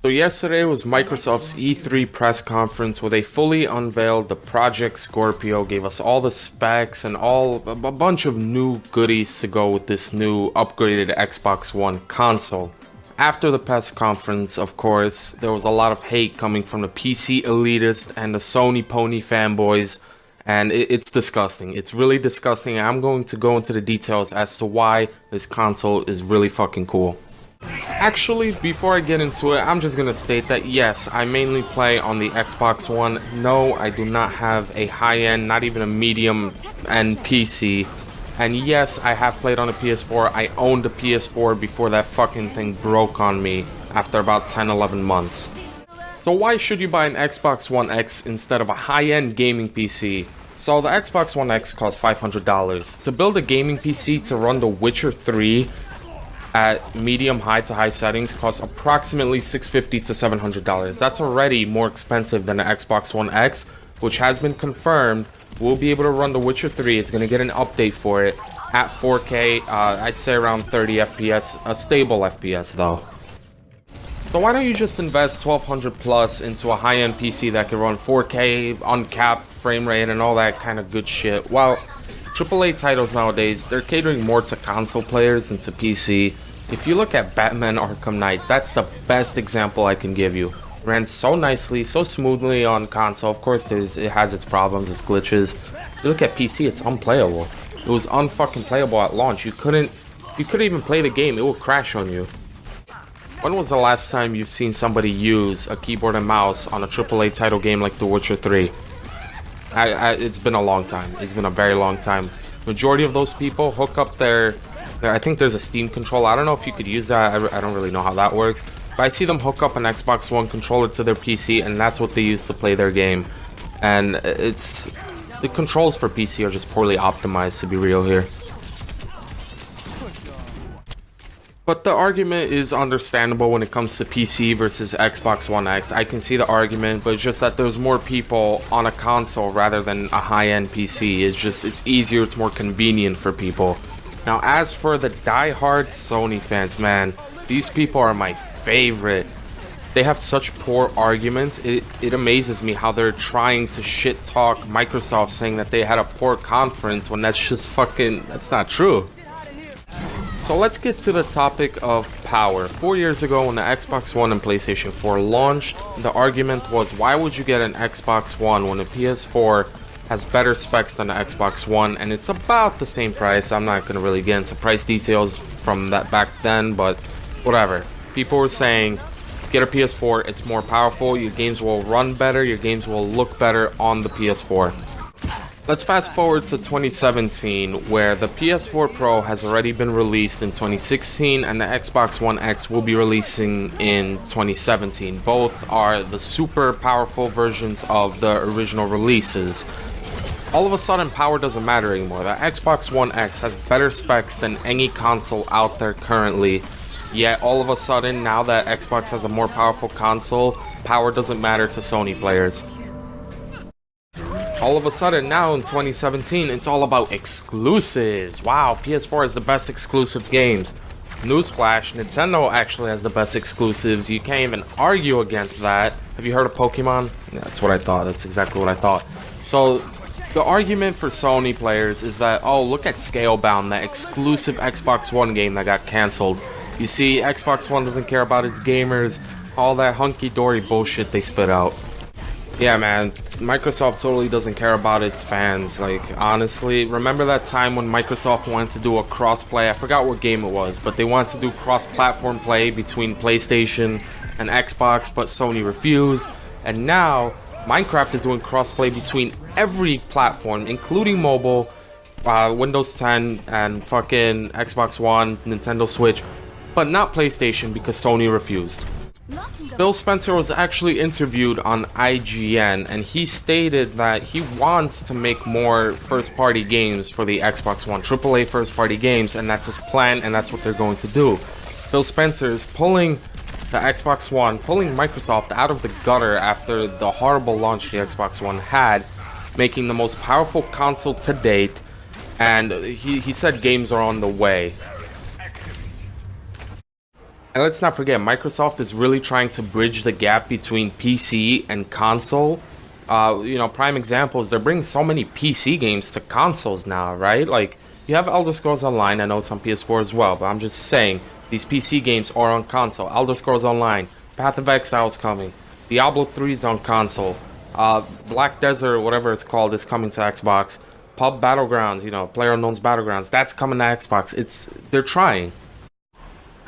So yesterday was Microsoft's E3 press conference where they fully unveiled the Project Scorpio, gave us all the specs and a bunch of new goodies to go with this new upgraded Xbox One console. After the press conference, of course, there was a lot of hate coming from the PC elitists and the Sony pony fanboys, and it's disgusting. It's really disgusting. I'm going to go into the details as to why this console is really fucking cool. Actually, before I get into it, I'm just gonna state that yes, I mainly play on the Xbox One. No, I do not have a high-end, not even a medium-end PC. And yes, I have played on a PS4. I owned a PS4 before that fucking thing broke on me after about 10-11 months. So why should you buy an Xbox One X instead of a high-end gaming PC? So the Xbox One X costs $500. To build a gaming PC to run The Witcher 3 at medium high to high settings costs approximately $650 to $700. That's already more expensive than the Xbox One X, which has been confirmed will be able to run The Witcher 3. It's going to get an update for it at 4K, I'd say around 30 FPS, a stable FPS though. So why don't you just invest $1,200 plus into a high-end PC that can run 4K, uncapped frame rate, and all that kind of good shit? Well, AAA titles nowadays, they're catering more to console players than to PC. If you look at Batman Arkham Knight, that's the best example I can give you. It ran so nicely, so smoothly on console. Of course, it has its problems, its glitches. You look at PC, it's unplayable. It was unfucking playable at launch. You couldn't even play the game. It would crash on you. When was the last time you've seen somebody use a keyboard and mouse on a AAA title game like The Witcher 3? It's been a long time. It's been a very long time. Majority of those people hook up their I think there's a Steam controller. I don't know if you could use that. I don't really know how that works. But I see them hook up an Xbox One controller to their PC, and that's what they use to play their game. And the controls for PC are just poorly optimized, to be real here. But the argument is understandable when it comes to PC versus Xbox One X. I can see the argument, but it's just that there's more people on a console rather than a high-end PC. It's easier, it's more convenient for people. Now, as for the die-hard Sony fans, man, these people are my favorite. They have such poor arguments. It amazes me how they're trying to shit-talk Microsoft, saying that they had a poor conference when that's just that's not true. So let's get to the topic of power. 4 years ago when the Xbox One and PlayStation 4 launched, the argument was, why would you get an Xbox One when a PS4 has better specs than the Xbox One and it's about the same price? I'm not going to really get into price details from that back then, but whatever. People were saying, get a PS4, it's more powerful, your games will run better, your games will look better on the PS4. Let's fast forward to 2017, where the PS4 Pro has already been released in 2016 and the Xbox One X will be releasing in 2017. Both are the super powerful versions of the original releases. All of a sudden, power doesn't matter anymore. The Xbox One X has better specs than any console out there currently. Yet, all of a sudden, now that Xbox has a more powerful console, power doesn't matter to Sony players. All of a sudden, now in 2017, it's all about exclusives. Wow, PS4 has the best exclusive games. Newsflash, Nintendo actually has the best exclusives. You can't even argue against that. Have you heard of Pokemon? Yeah, that's what I thought. That's exactly what I thought. So, the argument for Sony players is that, oh, look at Scalebound, that exclusive Xbox One game that got cancelled. You see, Xbox One doesn't care about its gamers. All that hunky-dory bullshit they spit out. Yeah, man, Microsoft totally doesn't care about its fans. Like, honestly, remember that time when Microsoft wanted to do a cross-play? I forgot what game it was, but they wanted to do cross-platform play between PlayStation and Xbox, but Sony refused. And now, Minecraft is doing cross-play between every platform, including mobile, Windows 10, and fucking Xbox One, Nintendo Switch, but not PlayStation because Sony refused. Phil Spencer was actually interviewed on IGN, and he stated that he wants to make more first-party games for the Xbox One, AAA first-party games, and that's his plan, and that's what they're going to do. Phil Spencer is pulling the Xbox One, pulling Microsoft out of the gutter after the horrible launch the Xbox One had, making the most powerful console to date, and he said games are on the way. And let's not forget, Microsoft is really trying to bridge the gap between PC and console. You know, prime examples, they're bringing so many PC games to consoles now, right? Like, you have Elder Scrolls Online, I know it's on PS4 as well, but I'm just saying, these PC games are on console. Elder Scrolls Online, Path of Exile is coming, Diablo 3 is on console, Black Desert, whatever it's called, is coming to Xbox. Pub Battlegrounds, you know, PlayerUnknown's Battlegrounds, that's coming to Xbox. They're trying.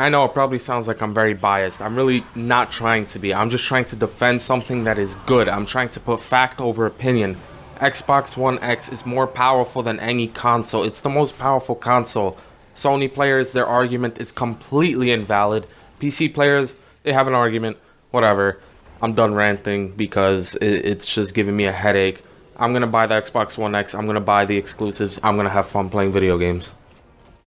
I know it probably sounds like I'm very biased. I'm really not trying to be. I'm just trying to defend something that is good. I'm trying to put fact over opinion. Xbox One X is more powerful than any console. It's the most powerful console. Sony players, their argument is completely invalid. PC players, they have an argument. Whatever. I'm done ranting because it's just giving me a headache. I'm going to buy the Xbox One X. I'm going to buy the exclusives. I'm going to have fun playing video games.